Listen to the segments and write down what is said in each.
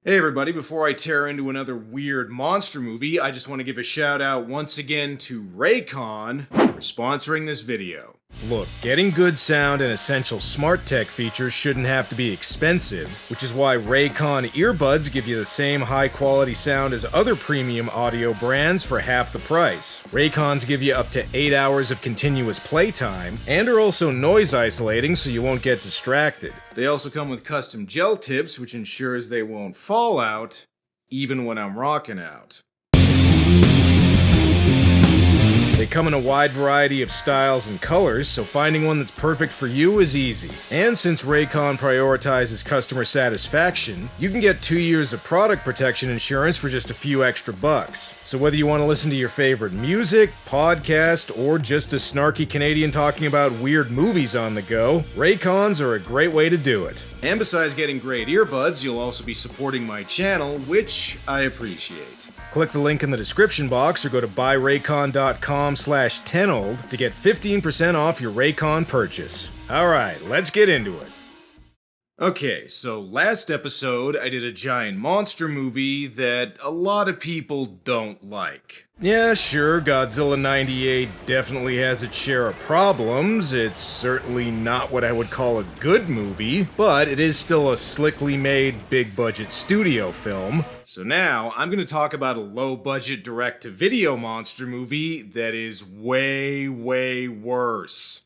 Hey everybody, before I tear into another weird monster movie, I just want to give a shout out once again to Raycon for sponsoring this video. Look, getting good sound and essential smart tech features shouldn't have to be expensive, which is why Raycon earbuds give you the same high quality sound as other premium audio brands for half the price. Raycons give you up to 8 hours of continuous playtime, and are also noise isolating so you won't get distracted. They also come with custom gel tips, which ensures they won't fall out, even when I'm rocking out. They come in a wide variety of styles and colors, so finding one that's perfect for you is easy. And since Raycon prioritizes customer satisfaction, you can get 2 years of product protection insurance for just a few extra bucks. So whether you want to listen to your favorite music, podcast, or just a snarky Canadian talking about weird movies on the go, Raycons are a great way to do it. And besides getting great earbuds, you'll also be supporting my channel, which I appreciate. Click the link in the description box or go to buyraycon.com/tenold to get 15% off your Raycon purchase. Alright, let's get into it. Okay, so last episode I did a giant monster movie that a lot of people don't like. Yeah, sure, Godzilla 98 definitely has its share of problems. It's certainly not what I would call a good movie, but it is still a slickly made, big-budget studio film. So now, I'm gonna talk about a low-budget direct-to-video monster movie that is way, way worse.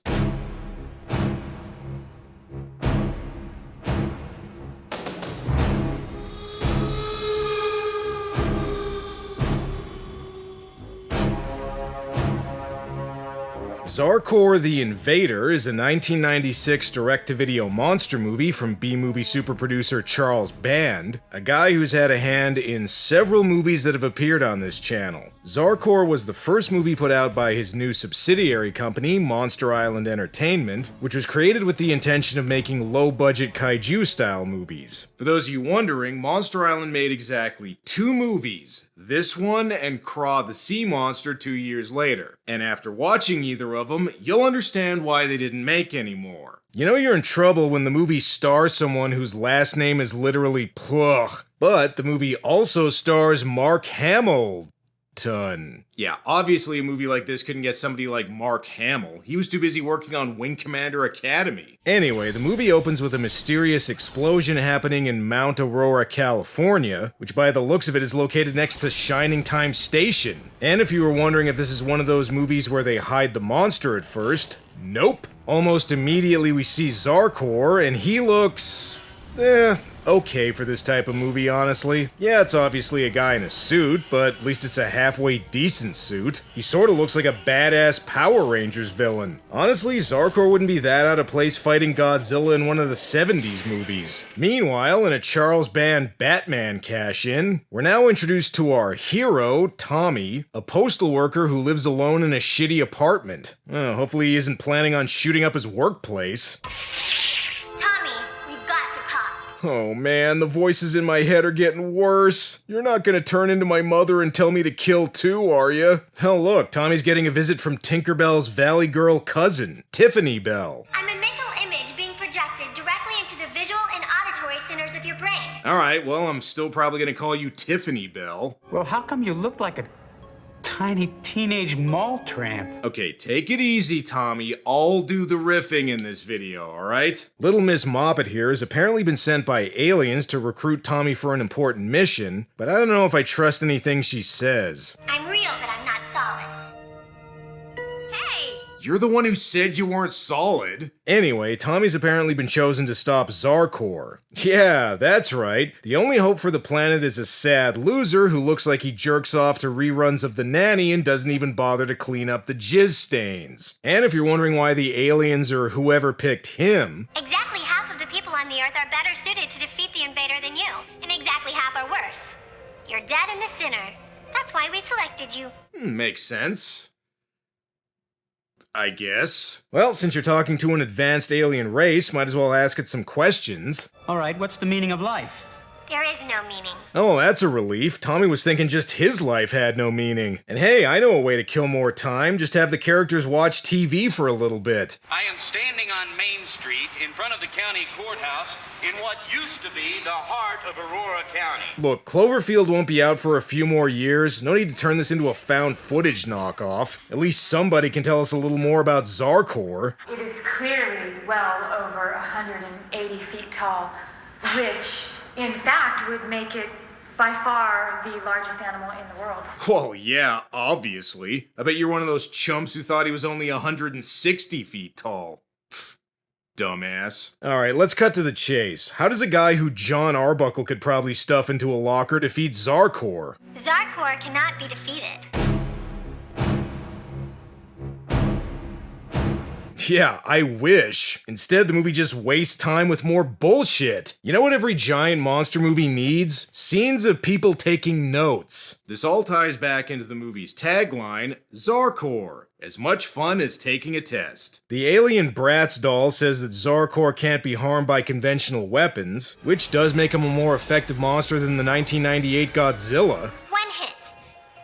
Zarkorr the Invader is a 1996 direct-to-video monster movie from B-movie super producer Charles Band, a guy who's had a hand in several movies that have appeared on this channel. Zarkorr was the first movie put out by his new subsidiary company, Monster Island Entertainment, which was created with the intention of making low-budget kaiju-style movies. For those of you wondering, Monster Island made exactly 2 movies, this one and Craw the Sea Monster 2 years later. And after watching either of them, you'll understand why they didn't make any more. You know you're in trouble when the movie stars someone whose last name is literally Plugh, but the movie also stars Mark Hamill. Yeah, obviously a movie like this couldn't get somebody like Mark Hamill. He was too busy working on Wing Commander Academy. Anyway, the movie opens with a mysterious explosion happening in Mount Aurora, California, which by the looks of it is located next to Shining Time Station. And if you were wondering if this is one of those movies where they hide the monster at first, nope. Almost immediately we see Zarkorr, and he looks... okay for this type of movie, honestly. Yeah, it's obviously a guy in a suit, but at least it's a halfway decent suit. He sorta looks like a badass Power Rangers villain. Honestly, Zarkorr wouldn't be that out of place fighting Godzilla in one of the 70s movies. Meanwhile, in a Charles Band Batman cash-in, we're now introduced to our hero, Tommy, a postal worker who lives alone in a shitty apartment. Hopefully he isn't planning on shooting up his workplace. Oh man, the voices in my head are getting worse. You're not gonna turn into my mother and tell me to kill too, are ya? Hell look, Tommy's getting a visit from Tinkerbell's Valley Girl cousin, Tiffany Bell. I'm a mental image being projected directly into the visual and auditory centers of your brain. Alright, well, I'm still probably gonna call you Tiffany Bell. Well, how come you look like a tiny teenage mall tramp? Okay, take it easy, Tommy. I'll do the riffing in this video, alright? Little Miss Moppet here has apparently been sent by aliens to recruit Tommy for an important mission, but I don't know if I trust anything she says. I'm real, but I'm not solid. Hey! You're the one who said you weren't solid. Anyway, Tommy's apparently been chosen to stop Zarkorr. Yeah, that's right. The only hope for the planet is a sad loser who looks like he jerks off to reruns of The Nanny and doesn't even bother to clean up the jizz stains. And if you're wondering why the aliens or whoever picked him... Exactly half of the people on the Earth are better suited to defeat the Invader than you, and exactly half are worse. You're dead in the center. That's why we selected you. Makes sense. I guess. Well, since you're talking to an advanced alien race, might as well ask it some questions. All right, what's the meaning of life? There is no meaning. Oh, that's a relief. Tommy was thinking just his life had no meaning. And hey, I know a way to kill more time. Just have the characters watch TV for a little bit. I am standing on Main Street in front of the county courthouse in what used to be the heart of Aurora County. Look, Cloverfield won't be out for a few more years. No need to turn this into a found footage knockoff. At least somebody can tell us a little more about Zarkorr. It is clearly well over 180 feet tall, which, in fact, would make it by far the largest animal in the world. Well, yeah, obviously. I bet you're one of those chumps who thought he was only 160 feet tall. Pfft, dumbass. Alright, let's cut to the chase. How does a guy who John Arbuckle could probably stuff into a locker defeat Zarkorr? Zarkorr cannot be defeated. Yeah, I wish. Instead, the movie just wastes time with more bullshit. You know what every giant monster movie needs? Scenes of people taking notes. This all ties back into the movie's tagline, Zarkorr. As much fun as taking a test. The alien Bratz doll says that Zarkorr can't be harmed by conventional weapons, which does make him a more effective monster than the 1998 Godzilla. One hit.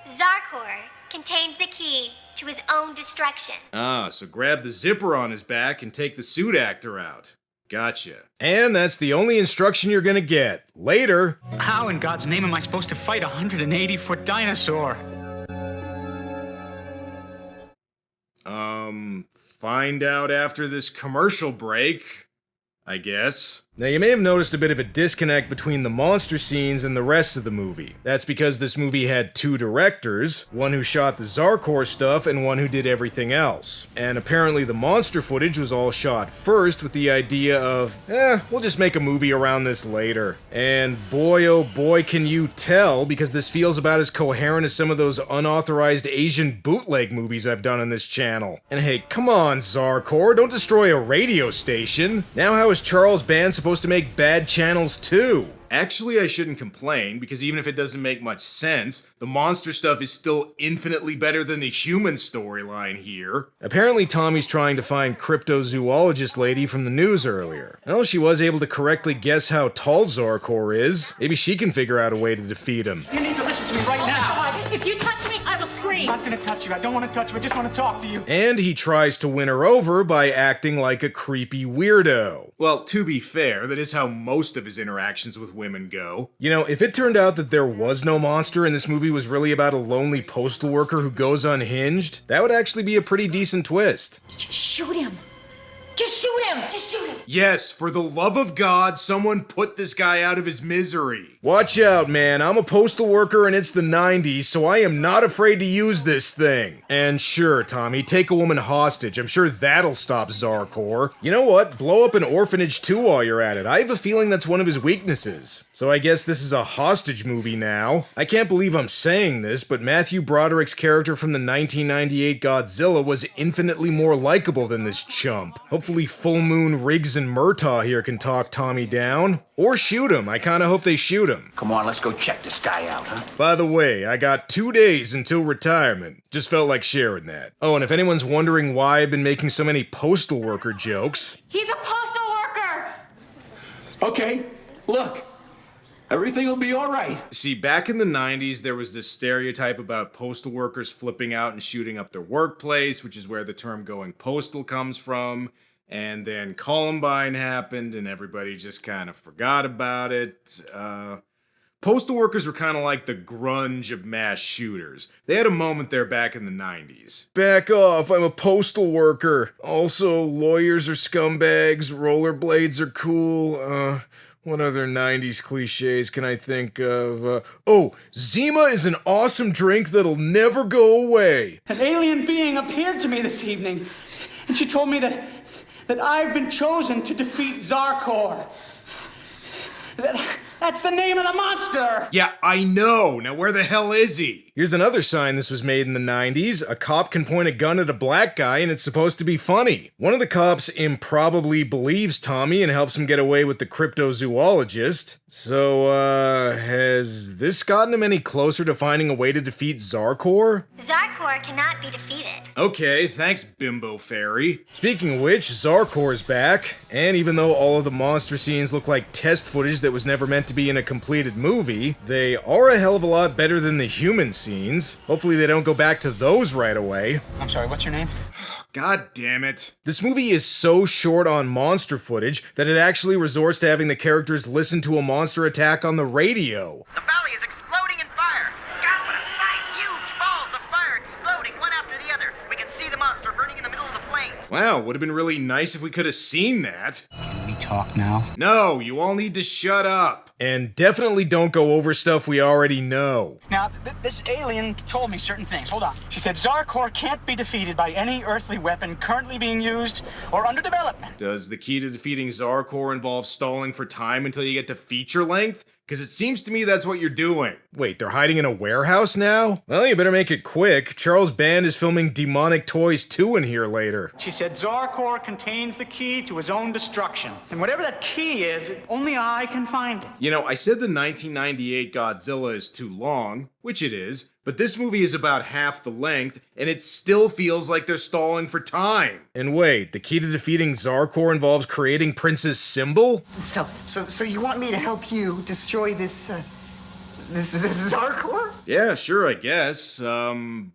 Zarkorr contains the key to his own destruction. Ah, so grab the zipper on his back and take the suit actor out. Gotcha. And that's the only instruction you're gonna get. Later. How in God's name am I supposed to fight a 180-foot dinosaur? Find out after this commercial break, I guess. Now, you may have noticed a bit of a disconnect between the monster scenes and the rest of the movie. That's because this movie had two directors, one who shot the Zarkorr stuff and one who did everything else. And apparently the monster footage was all shot first with the idea of, we'll just make a movie around this later. And boy oh boy can you tell, because this feels about as coherent as some of those unauthorized Asian bootleg movies I've done on this channel. And hey, come on Zarkorr, don't destroy a radio station. Now how is Charles Band supposed to make bad channels too? Actually, I shouldn't complain, because even if it doesn't make much sense, the monster stuff is still infinitely better than the human storyline here. Apparently Tommy's trying to find cryptozoologist lady from the news earlier. Well, she was able to correctly guess how tall Zarkorr is. Maybe she can figure out a way to defeat him. You need to listen to me right now. If you touch me, I will scream. I'm not gonna touch you. I don't want to touch you. I just want to talk to you. And he tries to win her over by acting like a creepy weirdo. Well, to be fair, that is how most of his interactions with women go. You know, if it turned out that there was no monster and this movie was really about a lonely postal worker who goes unhinged, that would actually be a pretty decent twist. Just shoot him. Just shoot him. Just shoot him. Yes, for the love of God, someone put this guy out of his misery. Watch out, man. I'm a postal worker and it's the 90s, so I am not afraid to use this thing. And sure, Tommy, take a woman hostage. I'm sure that'll stop Zarkorr. You know what? Blow up an orphanage too while you're at it. I have a feeling that's one of his weaknesses. So I guess this is a hostage movie now. I can't believe I'm saying this, but Matthew Broderick's character from the 1998 Godzilla was infinitely more likable than this chump. Hopefully Full Moon, Riggs, and Murtaugh here can talk Tommy down. Or shoot him. I kinda hope they shoot him. Come on, let's go check this guy out, huh? By the way, I got 2 days until retirement. Just felt like sharing that. Oh, and if anyone's wondering why I've been making so many postal worker jokes... He's a postal worker. Okay, look. Everything will be all right. See, back in the 90s, there was this stereotype about postal workers flipping out and shooting up their workplace, which is where the term going postal comes from. And then Columbine happened and everybody just kind of forgot about it. Postal workers were kind of like the grunge of mass shooters. They had a moment there back in the 90s. Back off, I'm a postal worker. Also, lawyers are scumbags, rollerblades are cool, what other 90s cliches can I think of? Zima is an awesome drink that'll never go away. An alien being appeared to me this evening, and she told me that I've been chosen to defeat Zarkorr. That's the name of the monster! Yeah, I know. Now where the hell is he? Here's another sign this was made in the 90s. A cop can point a gun at a black guy and it's supposed to be funny. One of the cops improbably believes Tommy and helps him get away with the cryptozoologist. So, has this gotten him any closer to finding a way to defeat Zarkorr? Zarkorr cannot be defeated. Okay, thanks, Bimbo Fairy. Speaking of which, Zarkorr's back, and even though all of the monster scenes look like test footage that was never meant to be in a completed movie, they are a hell of a lot better than the human scenes. Hopefully they don't go back to those right away. I'm sorry, what's your name? God damn it. This movie is so short on monster footage that it actually resorts to having the characters listen to a monster attack on the radio. The valley is exploding in fire. God, what a sight! Huge balls of fire exploding one after the other. We can see the monster burning in the middle of the flames. Wow, would have been really nice if we could have seen that. Can we talk now? No, you all need to shut up. And definitely don't go over stuff we already know. Now, this alien told me certain things. Hold on. She said Zarkorr can't be defeated by any earthly weapon currently being used or under development. Does the key to defeating Zarkorr involve stalling for time until you get to feature length? Because it seems to me that's what you're doing. Wait, they're hiding in a warehouse now? Well, you better make it quick. Charles Band is filming Demonic Toys 2 in here later. She said Zarkorr contains the key to his own destruction. And whatever that key is, only I can find it. You know, I said the 1998 Godzilla is too long, which it is, but this movie is about half the length, and it still feels like they're stalling for time. And wait, the key to defeating Zarkorr involves creating Prince's symbol? So you want me to help you destroy this Zarkorr? Yeah, sure, I guess. Who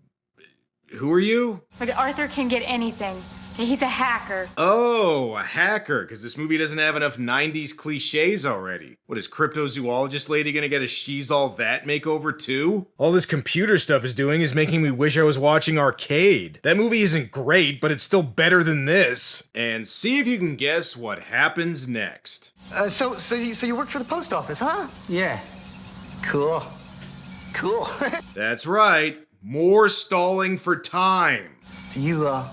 are you? Look, Arthur can get anything. He's a hacker. Oh, a hacker, because this movie doesn't have enough 90s cliches already. What, is cryptozoologist lady gonna get a She's All That makeover too? All this computer stuff is doing is making me wish I was watching Arcade. That movie isn't great, but it's still better than this. And see if you can guess what happens next. So you work for the post office, huh? Yeah. Cool. That's right. More stalling for time. So you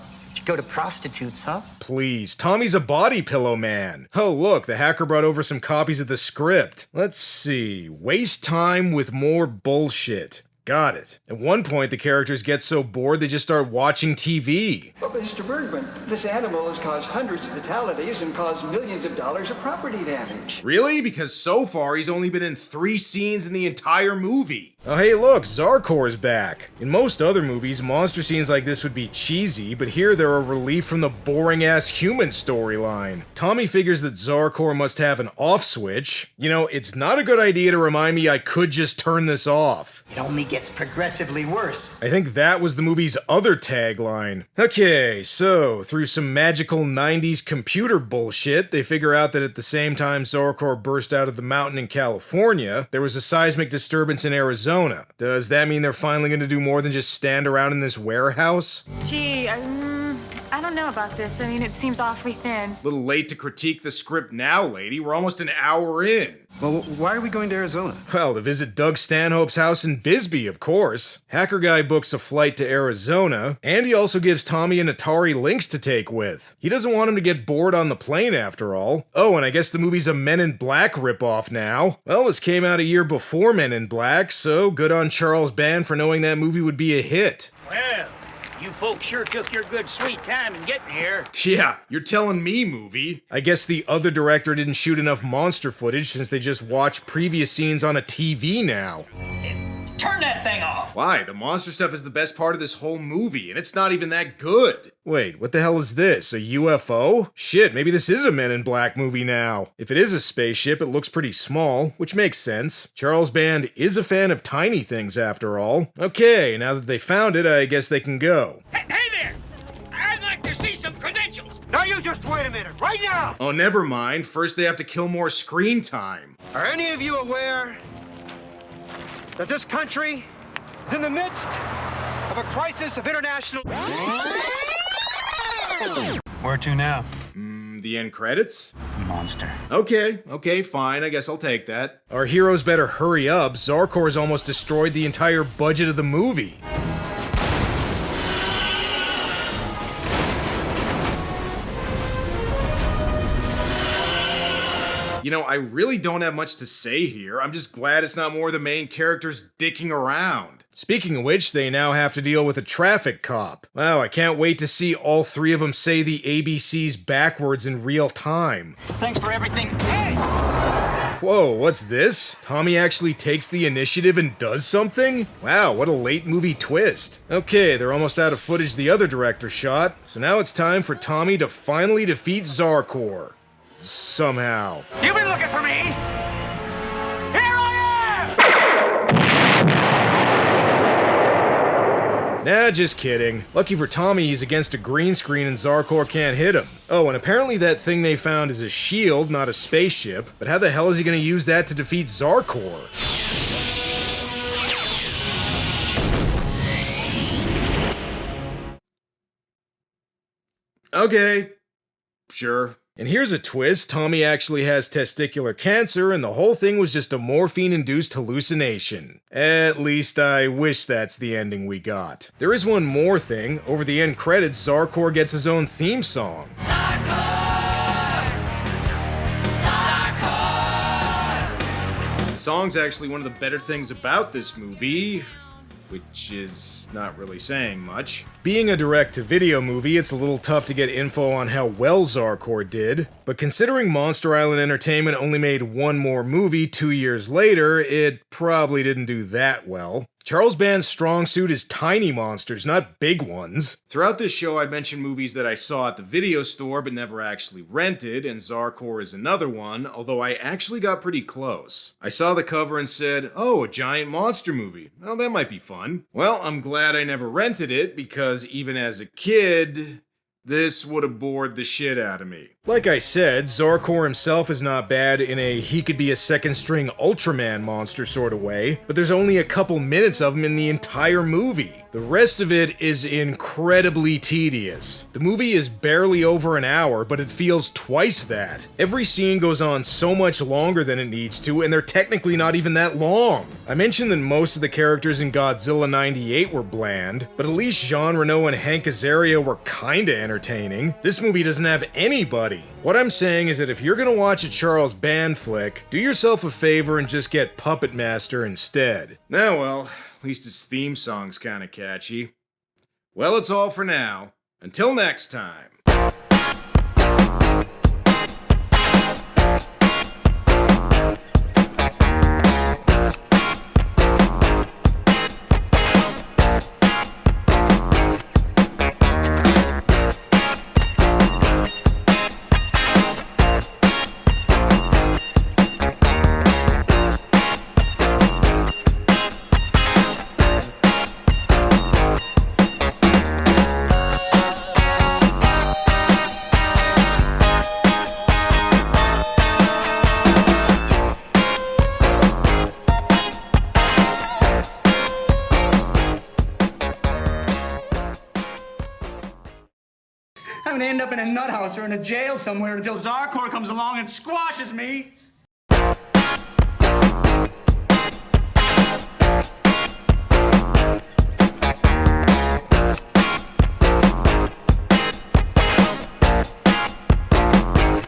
go to prostitutes, huh? Please, Tommy's a body pillow man. Oh look, the hacker brought over some copies of the script. Let's see, waste time with more bullshit. Got it. At one point, the characters get so bored they just start watching TV. But Mr. Bergman, this animal has caused hundreds of fatalities and caused millions of dollars of property damage. Really? Because so far he's only been in 3 scenes in the entire movie. Oh hey look, Zarkorr's back. In most other movies, monster scenes like this would be cheesy, but here they're a relief from the boring-ass human storyline. Tommy figures that Zarkorr must have an off switch. You know, it's not a good idea to remind me I could just turn this off. It only gets progressively worse. I think that was the movie's other tagline. Okay, so through some magical 90s computer bullshit, they figure out that at the same time Zarkorr burst out of the mountain in California, there was a seismic disturbance in Arizona. Does that mean they're finally going to do more than just stand around in this warehouse? Gee, I don't know about this. I mean, it seems awfully thin. Little late to critique the script now, lady. We're almost an hour in. Well, why are we going to Arizona? Well, to visit Doug Stanhope's house in Bisbee, of course. Hacker Guy books a flight to Arizona, and he also gives Tommy an Atari Lynx to take with. He doesn't want him to get bored on the plane, after all. Oh, and I guess the movie's a Men in Black ripoff now. Well, this came out a year before Men in Black, so good on Charles Band for knowing that movie would be a hit. Well, you folks sure took your good sweet time in getting here. Yeah, you're telling me, movie. I guess the other director didn't shoot enough monster footage since they just watched previous scenes on a TV now. Turn that thing off. Why? The monster stuff is the best part of this whole movie, and it's not even that good. Wait, what the hell is this? A UFO? Shit, maybe this is a Men in Black movie now. If it is a spaceship, it looks pretty small, which makes sense. Charles Band is a fan of tiny things after all. Okay, now that they found it, I guess they can go. Hey there! I'd like to see some credentials. Now you just wait a minute, right now! Oh, never mind. First they have to kill more screen time. Are any of you aware that this country is in the midst of a crisis of international... Where to now? The end credits? Monster. Okay, fine. I guess I'll take that. Our heroes better hurry up. Zarkorr's almost destroyed the entire budget of the movie. You know, I really don't have much to say here. I'm just glad it's not more of the main characters dicking around. Speaking of which, they now have to deal with a traffic cop. Wow, I can't wait to see all 3 of them say the ABCs backwards in real time. Thanks for everything. Hey! Whoa, what's this? Tommy actually takes the initiative and does something? Wow, what a late movie twist. Okay, they're almost out of footage the other director shot, so now it's time for Tommy to finally defeat Zarkorr. Somehow. You've been looking for me! Here I am! Nah, just kidding. Lucky for Tommy, he's against a green screen and Zarkorr can't hit him. Oh, and apparently that thing they found is a shield, not a spaceship. But how the hell is he gonna use that to defeat Zarkorr? Okay. Sure. And here's a twist, Tommy actually has testicular cancer and the whole thing was just a morphine-induced hallucination. At least I wish that's the ending we got. There is one more thing, over the end credits, Zarkorr gets his own theme song. The song's actually one of the better things about this movie, which is not really saying much. Being a direct-to-video movie, it's a little tough to get info on how well Zarkorr did, but considering Monster Island Entertainment only made one more movie 2 years later, it probably didn't do that well. Charles Band's strong suit is tiny monsters, not big ones. Throughout this show, I mentioned movies that I saw at the video store but never actually rented, and Zarkorr is another one, although I actually got pretty close. I saw the cover and said, oh, a giant monster movie. Well, that might be fun. Well, I'm glad I never rented it, because even as a kid, this would have bored the shit out of me. Like I said, Zarkorr himself is not bad in a he-could-be a second-string Ultraman monster sort of way, but there's only a couple minutes of him in the entire movie. The rest of it is incredibly tedious. The movie is barely over an hour, but it feels twice that. Every scene goes on so much longer than it needs to, and they're technically not even that long. I mentioned that most of the characters in Godzilla 98 were bland, but at least Jean Reno and Hank Azaria were kinda entertaining. This movie doesn't have anybody. What I'm saying is that if you're gonna watch a Charles Band flick, do yourself a favor and just get Puppet Master instead. Now, well, at least his theme song's kinda catchy. Well, it's all for now. Until next time. I'm gonna end up in a nut house or in a jail somewhere until Zarkorr comes along and squashes me.